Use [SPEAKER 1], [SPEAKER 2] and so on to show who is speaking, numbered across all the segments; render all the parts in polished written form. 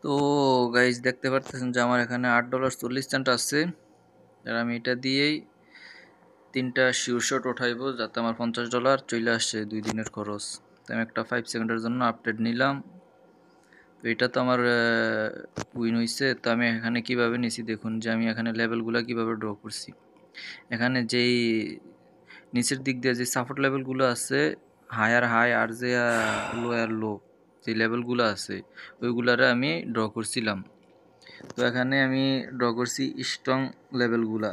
[SPEAKER 1] তো গাইজ দেখতে পারতেছেন যে আমার এখানে $8.40 আছে। আর আমি এটা দিয়েই 3টা শিওর শট উঠাইবো, যাতে আমার $50 চলে আসছে 2 দিনের খরচ। তো আমি একটা 5 সেকেন্ডের জন্য আপডেট নিলাম। তো এটা তো আমার উইন হইছে। তো আমি এখানে কিভাবে নিছি দেখুন, যে আমি এখানে লেভেলগুলো কিভাবে ড্র করছি। এখানে যেই নিচের দিক দিয়ে যে সাপোর্ট লেভেলগুলো আছে, হায়ার হাই আর যে লোয়ার লো যে লেভেলগুলো আছে, ওইগুলারে আমি ড্র করছিলাম। তো এখানে আমি ড্র করছি স্ট্রং লেভেলগুলা,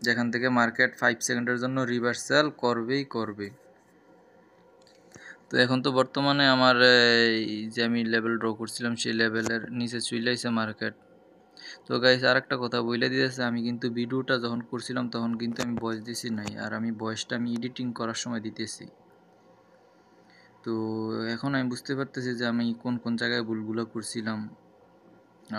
[SPEAKER 1] যেখান থেকে মার্কেট 5 সেকেন্ডের জন্য রিভার্সাল করবেই করবে। তো এখন তো বর্তমানে আমার এই যে আমি লেভেল ড্র করছিলাম সেই লেভেলের নিচে চলে আসছে মার্কেট। তো গাইস আরেকটা কথা বলে দিয়েছে, আমি কিন্তু ভিডিওটা যখন করছিলাম তখন কিন্তু আমি ভয়েস দিছি নাই, আর আমি ভয়েসটা আমি এডিটিং করার সময় দিতেছি। তো এখন আমি বুঝতে পারতেছি যে আমি কোন কোন জায়গায় ভুলগুলো করছিলাম।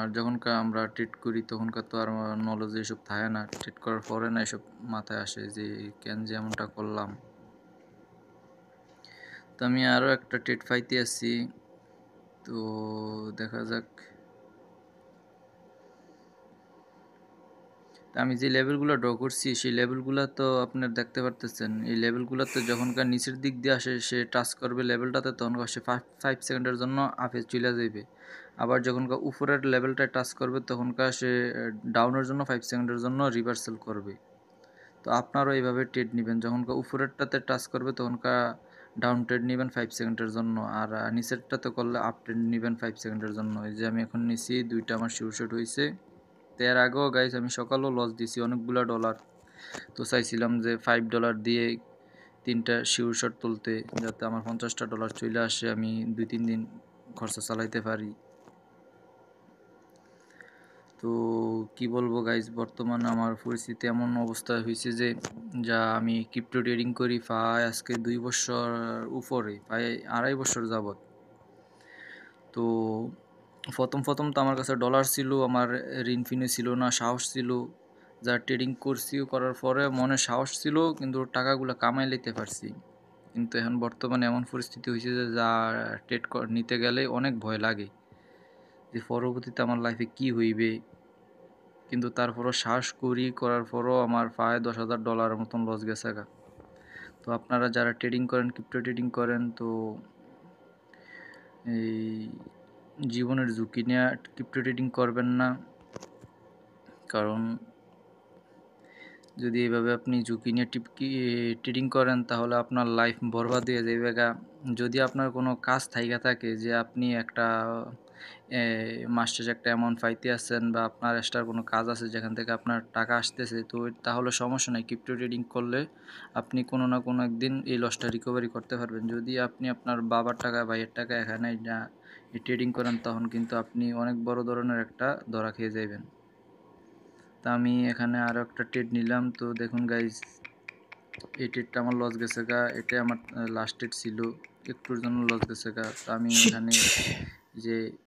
[SPEAKER 1] আর যখনকার আমরা ট্রেড করি তখনকার তো আর নলেজ এসব থাকে না, ট্রেড করার পরে না এসব মাথায় আসে যে কেন যে এমনটা করলাম। তো আমি আরও একটা ট্রেড পাইতে আছি, তো দেখা যাক। তা আমি যে লেভেলগুলো ড্র করছি সেই লেভেলগুলো তো আপনার দেখতে পারতেছেন। এই লেভেলগুলোতে যখনকার নিচের দিক দিয়ে আসে সে টাচ করবে লেভেলটাতে, তখনকার সে 5 সেকেন্ডের জন্য আপে চলে যাবে। আবার যখনকার উপরের লেভেলটায় টাচ করবে তখনকার সে ডাউনের জন্য 5 সেকেন্ডের জন্য রিভার্সাল করবে। তো আপনারাও এইভাবে ট্রেড নেবেন, যখনকার উপরেরটাতে টাচ করবে তখনকার ডাউন ট্রেড নেবেন 5 সেকেন্ডের জন্য, আর নিচেরটাতে করলে আপ ট্রেড নেবেন 5 সেকেন্ডের জন্য। এই যে আমি এখন নিছি, 2টা আমার শিওর শট হয়েছে। তো এর আগেও গাইস আমি সকালেও লস দিছি অনেকগুলো ডলার। তো চাইছিলাম যে $5 দিয়ে 3টা শিওর শট তুলতে, যাতে আমার $50 চলে আসে, আমি 2-3 দিন খরচা চালাইতে পারি। তো কি বলবো গাইজ, বর্তমানে আমার পরিস্থিতি এমন অবস্থা হয়েছে যে যা আমি ক্রিপ্টো ট্রেডিং করি প্রায় আজকে 2 বছর উপরে, প্রায় 2.5 বছর যাবত। তো প্রথম তো আমার কাছে ডলার ছিল, আমার ঋণ ফিনে ছিল না, সাহস ছিল। যা ট্রেডিং করছি, করার পরে মনে সাহস ছিল, কিন্তু টাকাগুলো কামাই লইতে পারছি। কিন্তু এখন বর্তমানে এমন পরিস্থিতি হয়েছে যে যা ট্রেড নিতে গেলে অনেক ভয় লাগে যে পরবর্তীতে আমার লাইফে কি হইবে। কিন্তু তারপরও সাহস করি, করার পরও আমার প্রায় $10,000 মতন লস গেছে গা। তো আপনারা যারা ট্রেডিং করেন, ক্রিপ্টো ট্রেডিং করেন, তো এই জীবনের ঝুঁকি নিয়ে ক্রিপ্টো ট্রেডিং করবেন না। কারণ যদি এইভাবে আপনি ঝুঁকি নিয়ে ট্রেডিং করেন তাহলে আপনার লাইফ বরবাদ হয়ে যাবে গা। যদি আপনার কোনো কাজ থাইকা থাকে যে আপনি একটা মাস শেষে একটা অ্যামাউন্ট পাইতে আছেন, বা আপনার এক্সট্রা কোনো কাজ আছে যেখান থেকে আপনার টাকা আসতেছে, তো তাহলে সমস্যা নাই। ক্রিপ্টো ট্রেডিং করলে আপনি কোনো না কোনো একদিন এই লসটা রিকভারি করতে পারবেন। যদি আপনি আপনার বাবার টাকা, ভাইয়ের টাকা এখানে ট্রেডিং করেন, তখন কিন্তু আপনি অনেক বড় ধরনের একটা ধরা খেয়ে যাবেন। তা আমি এখানে আরও একটা ট্রেড নিলাম। তো দেখুন গাইজ, এই ট্রেডটা আমার লস গেছে গা। এটা আমার লাস্ট ট্রেড ছিল, একটুর জন্য লস গেছে গা। তো আমি এখানে যে